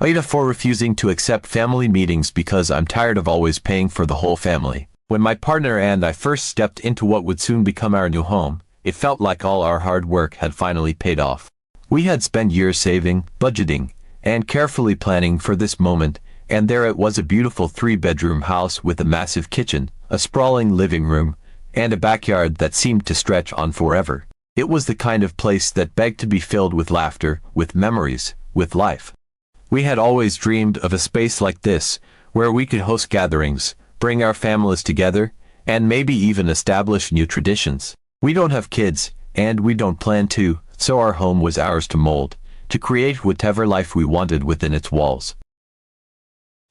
AITA for refusing to accept family meetings because I'm tired of always paying for the whole family. When my partner and I first stepped into what would soon become our new home, it felt like all our hard work had finally paid off. We had spent years saving, budgeting, and carefully planning for this moment, and there it was, a beautiful 3-bedroom house with a massive kitchen, a sprawling living room, and a backyard that seemed to stretch on forever. It was the kind of place that begged to be filled with laughter, with memories, with life. We had always dreamed of a space like this, where we could host gatherings, bring our families together, and maybe even establish new traditions. We don't have kids, and we don't plan to, so our home was ours to mold, to create whatever life we wanted within its walls.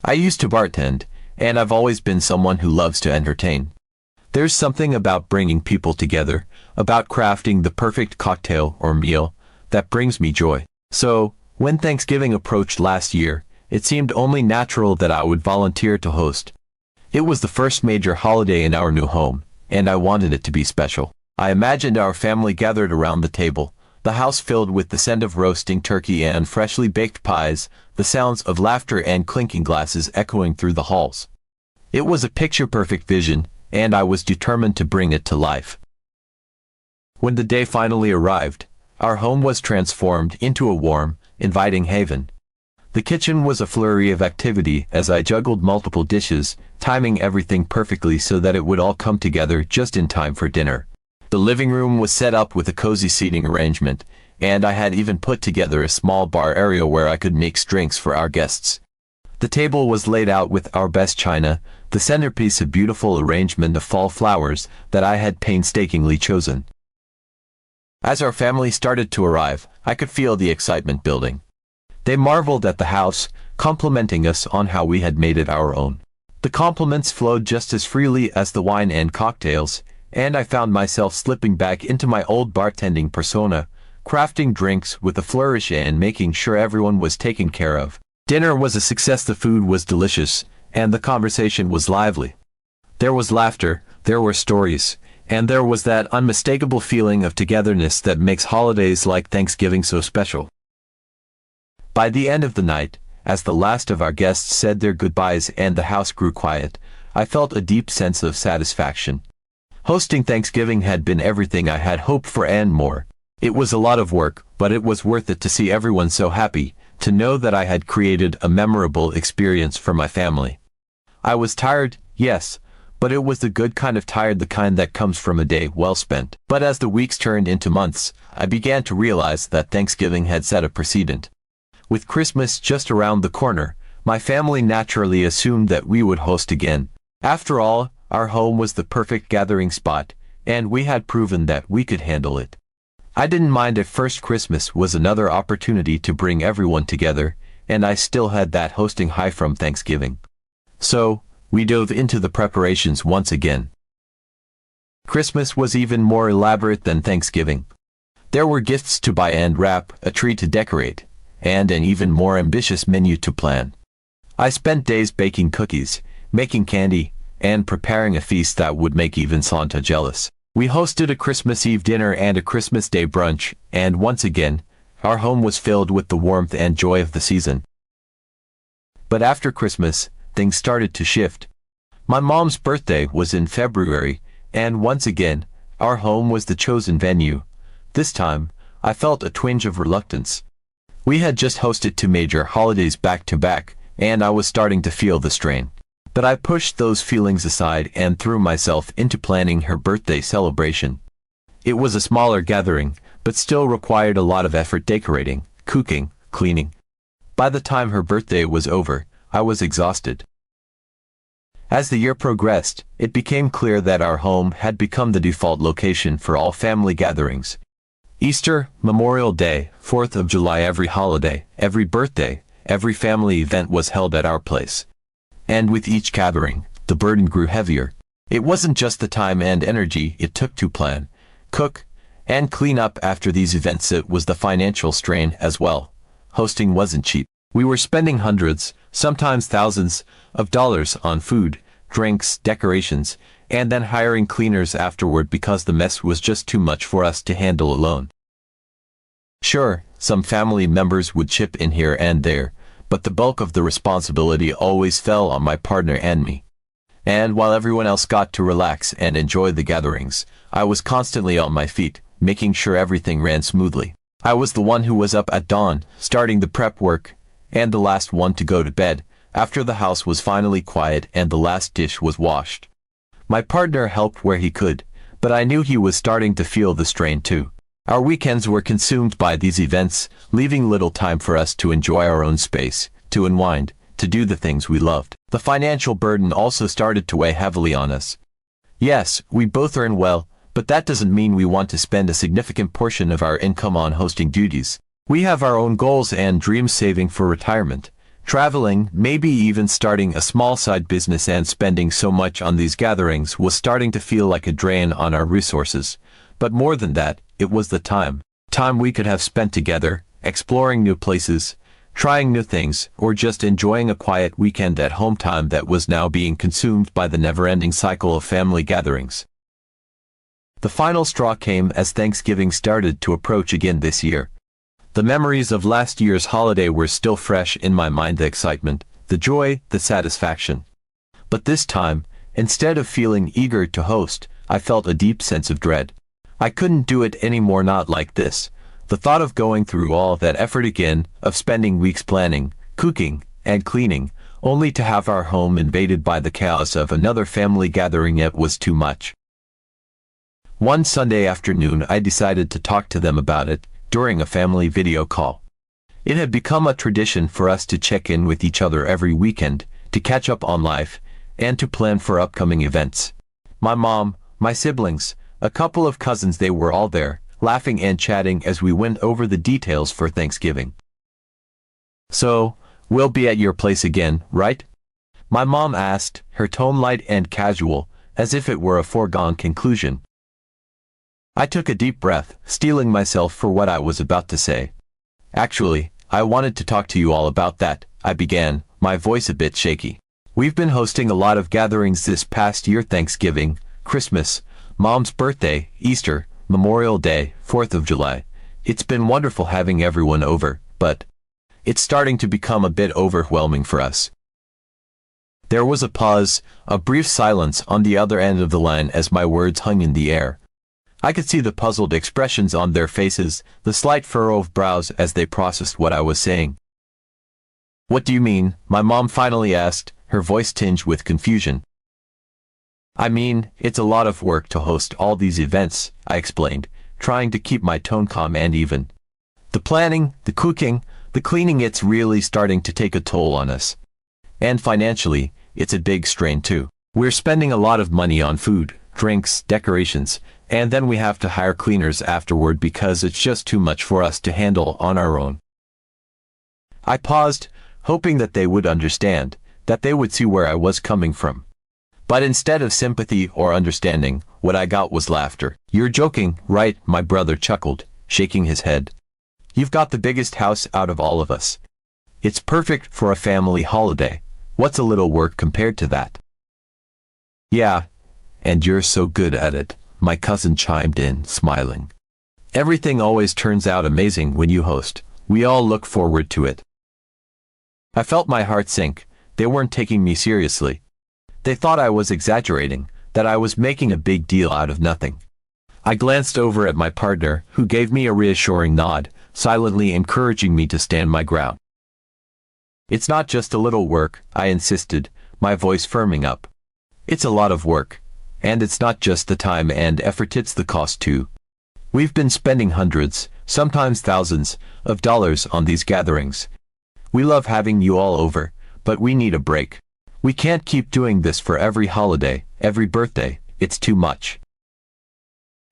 I used to bartend, and I've always been someone who loves to entertain. There's something about bringing people together, about crafting the perfect cocktail or meal, that brings me joy. So, when Thanksgiving approached last year, it seemed only natural that I would volunteer to host. It was the first major holiday in our new home, and I wanted it to be special. I imagined our family gathered around the table, the house filled with the scent of roasting turkey and freshly baked pies, the sounds of laughter and clinking glasses echoing through the halls. It was a picture-perfect vision, and I was determined to bring it to life. When the day finally arrived, our home was transformed into a warm, inviting haven. The kitchen was a flurry of activity as I juggled multiple dishes, timing everything perfectly so that it would all come together just in time for dinner. The living room was set up with a cozy seating arrangement, and I had even put together a small bar area where I could mix drinks for our guests. The table was laid out with our best china, the centerpiece a beautiful arrangement of fall flowers that I had painstakingly chosen. As our family started to arrive, I could feel the excitement building. They marveled at the house, complimenting us on how we had made it our own. The compliments flowed just as freely as the wine and cocktails, and I found myself slipping back into my old bartending persona, crafting drinks with a flourish and making sure everyone was taken care of. Dinner was a success, the food was delicious, and the conversation was lively. There was laughter, there were stories, and there was that unmistakable feeling of togetherness that makes holidays like Thanksgiving so special. By the end of the night, as the last of our guests said their goodbyes and the house grew quiet, I felt a deep sense of satisfaction. Hosting Thanksgiving had been everything I had hoped for and more. It was a lot of work, but it was worth it to see everyone so happy, to know that I had created a memorable experience for my family. I was tired, yes, but it was the good kind of tired, the kind that comes from a day well spent. But as the weeks turned into months, I began to realize that Thanksgiving had set a precedent. With Christmas just around the corner, my family naturally assumed that we would host again. After all, our home was the perfect gathering spot, and we had proven that we could handle it. I didn't mind if first Christmas was another opportunity to bring everyone together, and I still had that hosting high from Thanksgiving. So, we dove into the preparations once again. Christmas was even more elaborate than Thanksgiving. There were gifts to buy and wrap, a tree to decorate, and an even more ambitious menu to plan. I spent days baking cookies, making candy, and preparing a feast that would make even Santa jealous. We hosted a Christmas Eve dinner and a Christmas Day brunch, and once again, our home was filled with the warmth and joy of the season. But after Christmas, things started to shift. My mom's birthday was in February, and once again, our home was the chosen venue. This time, I felt a twinge of reluctance. We had just hosted 2 major holidays back to back, and I was starting to feel the strain. But I pushed those feelings aside and threw myself into planning her birthday celebration. It was a smaller gathering, but still required a lot of effort, decorating, cooking, cleaning. By the time her birthday was over, I was exhausted. As the year progressed, it became clear that our home had become the default location for all family gatherings. Easter, Memorial Day, 4th of July, every holiday, every birthday, every family event was held at our place. And with each gathering, the burden grew heavier. It wasn't just the time and energy it took to plan, cook, and clean up after these events, it was the financial strain as well. Hosting wasn't cheap. We were spending hundreds, sometimes thousands, of dollars on food, drinks, decorations, and then hiring cleaners afterward because the mess was just too much for us to handle alone. Sure, some family members would chip in here and there, but the bulk of the responsibility always fell on my partner and me. And while everyone else got to relax and enjoy the gatherings, I was constantly on my feet, making sure everything ran smoothly. I was the one who was up at dawn, starting the prep work, and the last one to go to bed, after the house was finally quiet and the last dish was washed. My partner helped where he could, but I knew he was starting to feel the strain too. Our weekends were consumed by these events, leaving little time for us to enjoy our own space, to unwind, to do the things we loved. The financial burden also started to weigh heavily on us. Yes, we both earn well, but that doesn't mean we want to spend a significant portion of our income on hosting duties. We have our own goals and dreams, saving for retirement, traveling, maybe even starting a small side business, and spending so much on these gatherings was starting to feel like a drain on our resources. But more than that, it was the time we could have spent together, exploring new places, trying new things, or just enjoying a quiet weekend at home, time that was now being consumed by the never-ending cycle of family gatherings. The final straw came as Thanksgiving started to approach again this year. The memories of last year's holiday were still fresh in my mind, the excitement, the joy, the satisfaction. But this time, instead of feeling eager to host, I felt a deep sense of dread. I couldn't do it anymore, not like this. The thought of going through all that effort again, of spending weeks planning, cooking, and cleaning, only to have our home invaded by the chaos of another family gathering, it was too much. One Sunday afternoon, I decided to talk to them about it during a family video call. It had become a tradition for us to check in with each other every weekend, to catch up on life, and to plan for upcoming events. My mom, my siblings, a couple of cousins, they were all there, laughing and chatting as we went over the details for Thanksgiving. "So, we'll be at your place again, right?" my mom asked, her tone light and casual, as if it were a foregone conclusion. I took a deep breath, steeling myself for what I was about to say. "Actually, I wanted to talk to you all about that," I began, my voice a bit shaky. "We've been hosting a lot of gatherings this past year: Thanksgiving, Christmas, Mom's birthday, Easter, Memorial Day, 4th of July. It's been wonderful having everyone over, but it's starting to become a bit overwhelming for us." There was a pause, a brief silence on the other end of the line as my words hung in the air. I could see the puzzled expressions on their faces, the slight furrow of brows as they processed what I was saying. "What do you mean?" my mom finally asked, her voice tinged with confusion. "I mean, it's a lot of work to host all these events," I explained, trying to keep my tone calm and even. "The planning, the cooking, the cleaning, it's really starting to take a toll on us. And financially, it's a big strain too. We're spending a lot of money on food, drinks, decorations, and then we have to hire cleaners afterward because it's just too much for us to handle on our own." I paused, hoping that they would understand, that they would see where I was coming from. But instead of sympathy or understanding, what I got was laughter. "You're joking, right?" my brother chuckled, shaking his head. "You've got the biggest house out of all of us. It's perfect for a family holiday. What's a little work compared to that?" "Yeah, and you're so good at it," my cousin chimed in, smiling. "Everything always turns out amazing when you host. We all look forward to it." I felt my heart sink. They weren't taking me seriously. They thought I was exaggerating, that I was making a big deal out of nothing. I glanced over at my partner, who gave me a reassuring nod, silently encouraging me to stand my ground. "It's not just a little work," I insisted, my voice firming up. "It's a lot of work. And it's not just the time and effort, it's the cost too. We've been spending hundreds, sometimes thousands, of dollars on these gatherings. We love having you all over, but we need a break. We can't keep doing this for every holiday, every birthday. It's too much."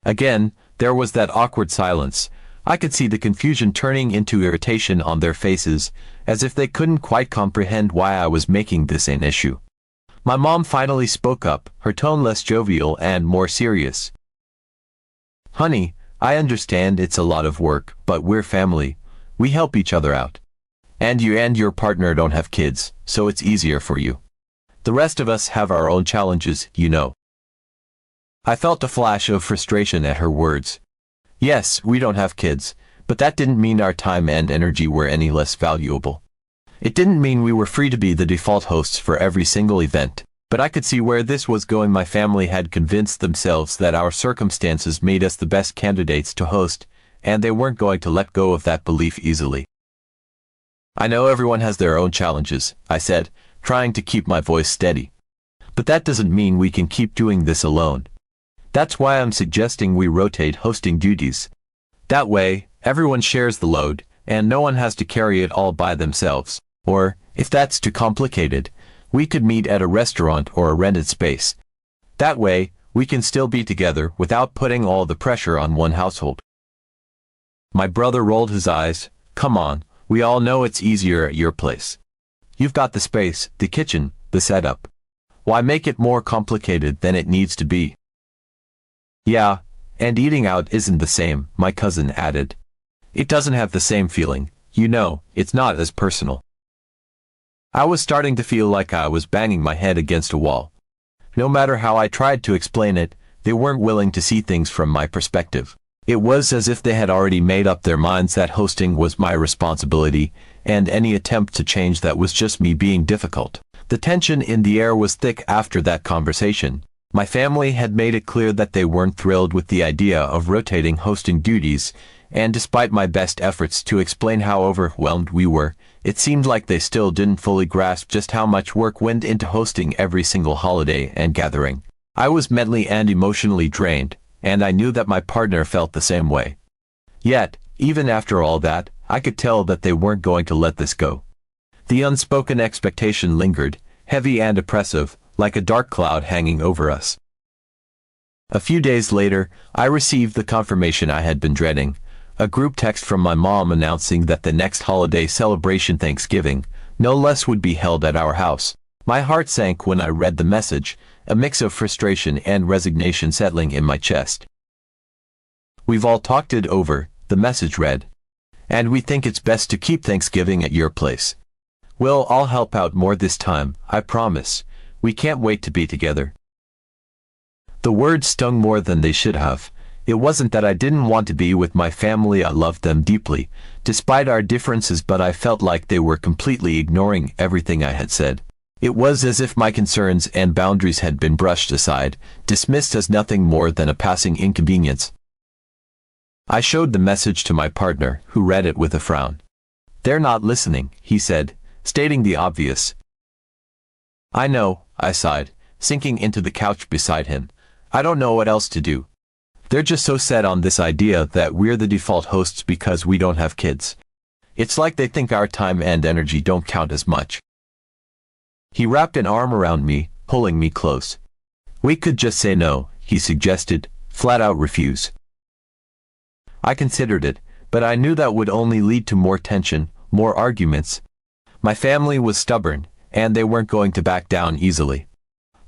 Again, there was that awkward silence. I could see the confusion turning into irritation on their faces, as if they couldn't quite comprehend why I was making this an issue. My mom finally spoke up, her tone less jovial and more serious. "Honey, I understand it's a lot of work, but we're family. We help each other out. And you and your partner don't have kids, so it's easier for you. The rest of us have our own challenges, you know." I felt a flash of frustration at her words. Yes, we don't have kids, but that didn't mean our time and energy were any less valuable. It didn't mean we were free to be the default hosts for every single event, but I could see where this was going. My family had convinced themselves that our circumstances made us the best candidates to host, and they weren't going to let go of that belief easily. I know everyone has their own challenges, I said, trying to keep my voice steady. But that doesn't mean we can keep doing this alone. That's why I'm suggesting we rotate hosting duties. That way, everyone shares the load, and no one has to carry it all by themselves. Or, if that's too complicated, we could meet at a restaurant or a rented space. That way, we can still be together without putting all the pressure on one household. My brother rolled his eyes. Come on, we all know it's easier at your place. You've got the space, the kitchen, the setup. Why make it more complicated than it needs to be? Yeah, and eating out isn't the same, my cousin added. It doesn't have the same feeling, you know, it's not as personal. I was starting to feel like I was banging my head against a wall. No matter how I tried to explain it, they weren't willing to see things from my perspective. It was as if they had already made up their minds that hosting was my responsibility, and any attempt to change that was just me being difficult. The tension in the air was thick after that conversation. My family had made it clear that they weren't thrilled with the idea of rotating hosting duties, and despite my best efforts to explain how overwhelmed we were, it seemed like they still didn't fully grasp just how much work went into hosting every single holiday and gathering. I was mentally and emotionally drained, and I knew that my partner felt the same way. Yet, even after all that, I could tell that they weren't going to let this go. The unspoken expectation lingered, heavy and oppressive, like a dark cloud hanging over us. A few days later, I received the confirmation I had been dreading, a group text from my mom announcing that the next holiday celebration, Thanksgiving, no less, would be held at our house. My heart sank when I read the message, a mix of frustration and resignation settling in my chest. We've all talked it over, the message read, and we think it's best to keep Thanksgiving at your place. We'll all help out more this time, I promise. We can't wait to be together. The words stung more than they should have. It wasn't that I didn't want to be with my family. I loved them deeply, despite our differences, but I felt like they were completely ignoring everything I had said. It was as if my concerns and boundaries had been brushed aside, dismissed as nothing more than a passing inconvenience. I showed the message to my partner, who read it with a frown. "They're not listening," he said, stating the obvious. "I know," I sighed, sinking into the couch beside him. "I don't know what else to do. They're just so set on this idea that we're the default hosts because we don't have kids. It's like they think our time and energy don't count as much." He wrapped an arm around me, pulling me close. "We could just say no," he suggested, "flat out refuse." I considered it, but I knew that would only lead to more tension, more arguments. My family was stubborn, and they weren't going to back down easily.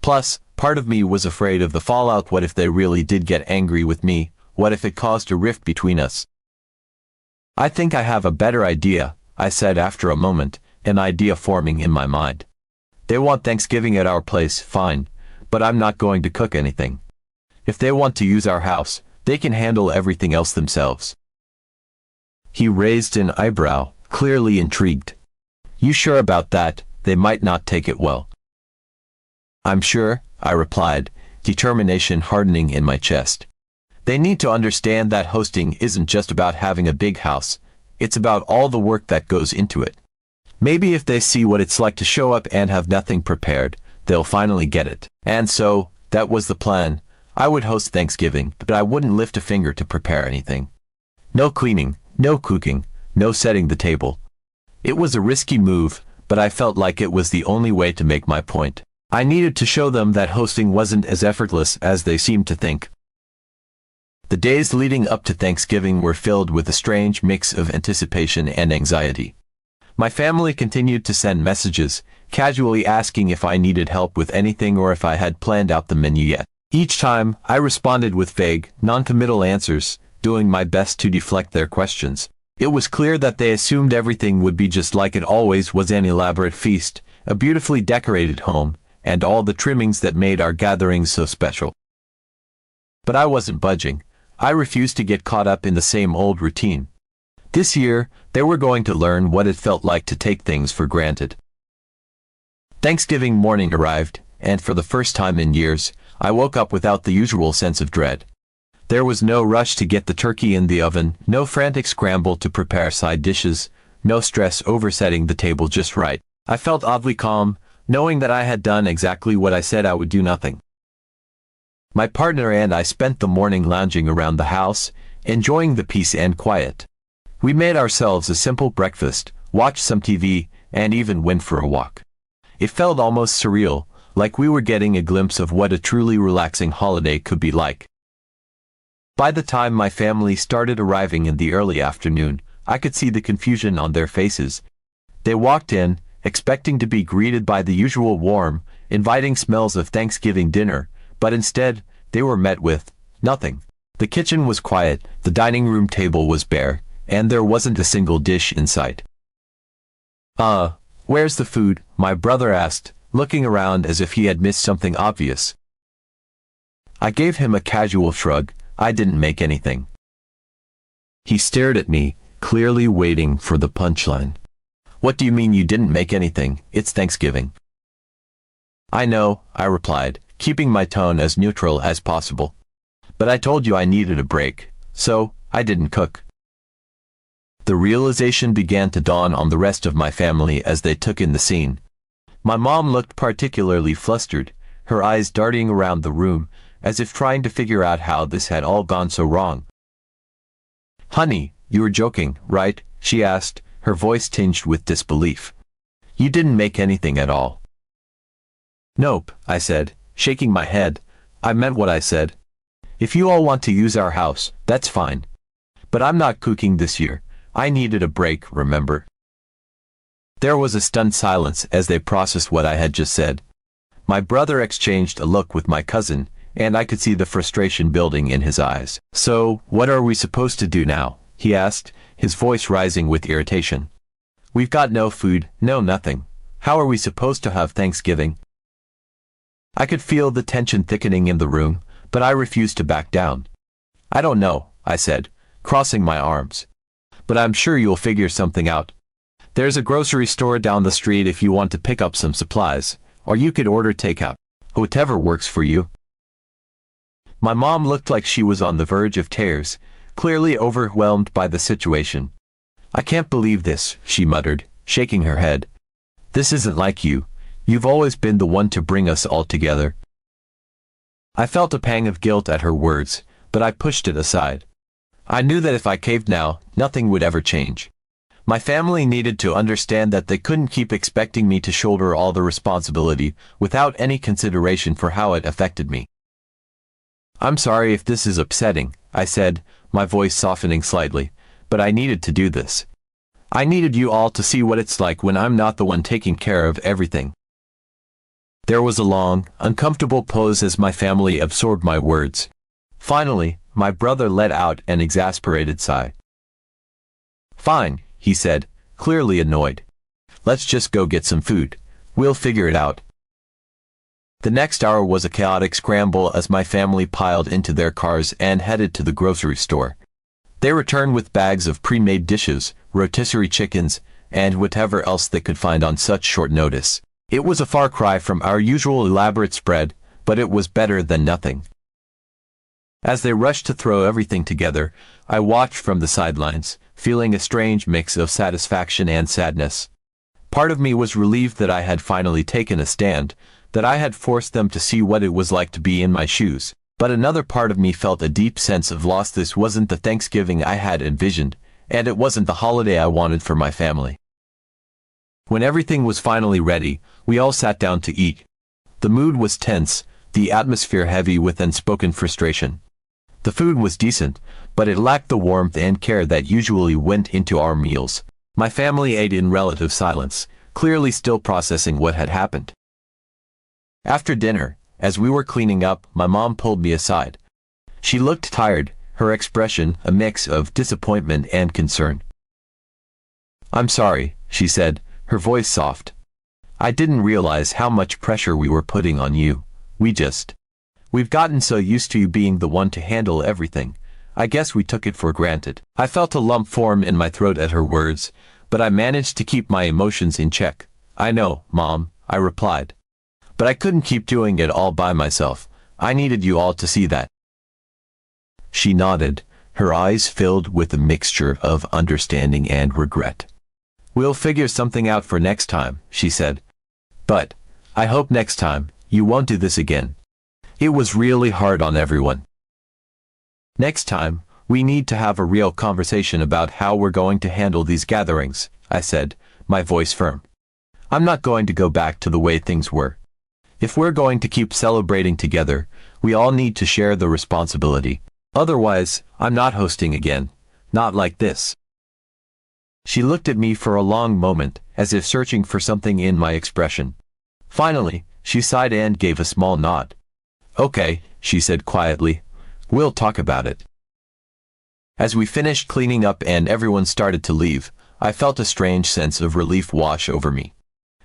Plus, part of me was afraid of the fallout. What if they really did get angry with me? What if it caused a rift between us? "I think I have a better idea," I said after a moment, an idea forming in my mind. "They want Thanksgiving at our place, fine, but I'm not going to cook anything. If they want to use our house, they can handle everything else themselves." He raised an eyebrow, clearly intrigued. "You sure about that? They might not take it well." "I'm sure," I replied, determination hardening in my chest. "They need to understand that hosting isn't just about having a big house, it's about all the work that goes into it. Maybe if they see what it's like to show up and have nothing prepared, they'll finally get it." And so, that was the plan. I would host Thanksgiving, but I wouldn't lift a finger to prepare anything. No cleaning, no cooking, no setting the table. It was a risky move, but I felt like it was the only way to make my point. I needed to show them that hosting wasn't as effortless as they seemed to think. The days leading up to Thanksgiving were filled with a strange mix of anticipation and anxiety. My family continued to send messages, casually asking if I needed help with anything or if I had planned out the menu yet. Each time, I responded with vague, non-committal answers, doing my best to deflect their questions. It was clear that they assumed everything would be just like it always was, an elaborate feast, a beautifully decorated home, and all the trimmings that made our gatherings so special. But I wasn't budging. I refused to get caught up in the same old routine. This year, they were going to learn what it felt like to take things for granted. Thanksgiving morning arrived, and for the first time in years, I woke up without the usual sense of dread. There was no rush to get the turkey in the oven, no frantic scramble to prepare side dishes, no stress over setting the table just right. I felt oddly calm, knowing that I had done exactly what I said I would do: nothing. My partner and I spent the morning lounging around the house, enjoying the peace and quiet. We made ourselves a simple breakfast, watched some TV, and even went for a walk. It felt almost surreal, like we were getting a glimpse of what a truly relaxing holiday could be like. By the time my family started arriving in the early afternoon, I could see the confusion on their faces. They walked in, expecting to be greeted by the usual warm, inviting smells of Thanksgiving dinner, but instead, they were met with nothing. The kitchen was quiet, the dining room table was bare, and there wasn't a single dish in sight. Where's the food?" my brother asked, looking around as if he had missed something obvious. I gave him a casual shrug. I didn't make anything. He stared at me, clearly waiting for the punchline. "What do you mean you didn't make anything? It's Thanksgiving." "I know," I replied, keeping my tone as neutral as possible. "But I told you I needed a break, so I didn't cook." The realization began to dawn on the rest of my family as they took in the scene. My mom looked particularly flustered, her eyes darting around the room, as if trying to figure out how this had all gone so wrong. "Honey, you were joking, right?" she asked, her voice tinged with disbelief. "You didn't make anything at all." "Nope," I said, shaking my head. "I meant what I said. If you all want to use our house, that's fine. But I'm not cooking this year. I needed a break, remember?" There was a stunned silence as they processed what I had just said. My brother exchanged a look with my cousin, and I could see the frustration building in his eyes. "So, what are we supposed to do now?" he asked, his voice rising with irritation. "We've got no food, no nothing. How are we supposed to have Thanksgiving?" I could feel the tension thickening in the room, but I refused to back down. "I don't know," I said, crossing my arms. "But I'm sure you'll figure something out. There's a grocery store down the street if you want to pick up some supplies, or you could order takeout. Whatever works for you." My mom looked like she was on the verge of tears, clearly overwhelmed by the situation. "I can't believe this," she muttered, shaking her head. "This isn't like you. You've always been the one to bring us all together." I felt a pang of guilt at her words, but I pushed it aside. I knew that if I caved now, nothing would ever change. My family needed to understand that they couldn't keep expecting me to shoulder all the responsibility without any consideration for how it affected me. "I'm sorry if this is upsetting," I said, my voice softening slightly, "but I needed to do this. I needed you all to see what it's like when I'm not the one taking care of everything." There was a long, uncomfortable pause as my family absorbed my words. Finally, my brother let out an exasperated sigh. "Fine," he said, clearly annoyed. "Let's just go get some food. We'll figure it out." The next hour was a chaotic scramble as my family piled into their cars and headed to the grocery store. They returned with bags of pre-made dishes, rotisserie chickens, and whatever else they could find on such short notice. It was a far cry from our usual elaborate spread, but it was better than nothing. As they rushed to throw everything together, I watched from the sidelines, feeling a strange mix of satisfaction and sadness. Part of me was relieved that I had finally taken a stand, that I had forced them to see what it was like to be in my shoes, but another part of me felt a deep sense of loss. This wasn't the Thanksgiving I had envisioned, and it wasn't the holiday I wanted for my family. When everything was finally ready, we all sat down to eat. The mood was tense, the atmosphere heavy with unspoken frustration. The food was decent, but it lacked the warmth and care that usually went into our meals. My family ate in relative silence, clearly still processing what had happened. After dinner, as we were cleaning up, my mom pulled me aside. She looked tired, her expression a mix of disappointment and concern. "I'm sorry," she said, her voice soft. "I didn't realize how much pressure we were putting on you. We've gotten so used to you being the one to handle everything. I guess we took it for granted. I felt a lump form in my throat at her words, but I managed to keep my emotions in check. I know, Mom, I replied. But I couldn't keep doing it all by myself. I needed you all to see that. She nodded, her eyes filled with a mixture of understanding and regret. We'll figure something out for next time, she said. But I hope next time you won't do this again. It was really hard on everyone. Next time, we need to have a real conversation about how we're going to handle these gatherings, I said, my voice firm. I'm not going to go back to the way things were. If we're going to keep celebrating together, we all need to share the responsibility. Otherwise, I'm not hosting again. Not like this. She looked at me for a long moment, as if searching for something in my expression. Finally, she sighed and gave a small nod. Okay, she said quietly. We'll talk about it. As we finished cleaning up and everyone started to leave, I felt a strange sense of relief wash over me.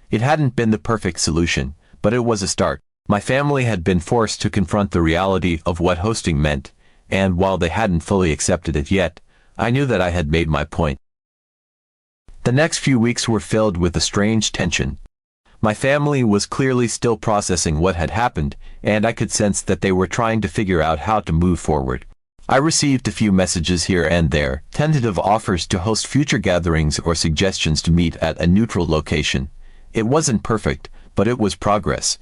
It hadn't been the perfect solution, but it was a start. My family had been forced to confront the reality of what hosting meant, and while they hadn't fully accepted it yet, I knew that I had made my point. The next few weeks were filled with a strange tension. My family was clearly still processing what had happened, and I could sense that they were trying to figure out how to move forward. I received a few messages here and there, tentative offers to host future gatherings or suggestions to meet at a neutral location. It wasn't perfect, but it was progress.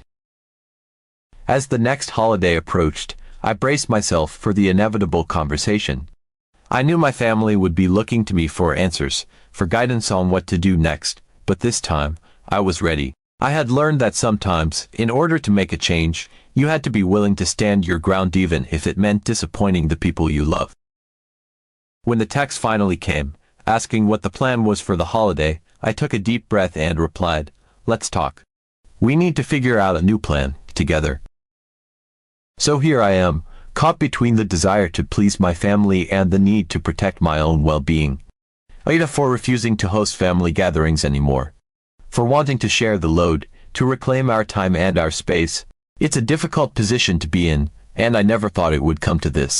As the next holiday approached, I braced myself for the inevitable conversation. I knew my family would be looking to me for answers, for guidance on what to do next, but this time, I was ready. I had learned that sometimes, in order to make a change, you had to be willing to stand your ground even if it meant disappointing the people you love. When the text finally came, asking what the plan was for the holiday, I took a deep breath and replied, "Let's talk. We need to figure out a new plan, together." So here I am, caught between the desire to please my family and the need to protect my own well-being. AITA for refusing to host family gatherings anymore. For wanting to share the load, to reclaim our time and our space. It's a difficult position to be in, and I never thought it would come to this.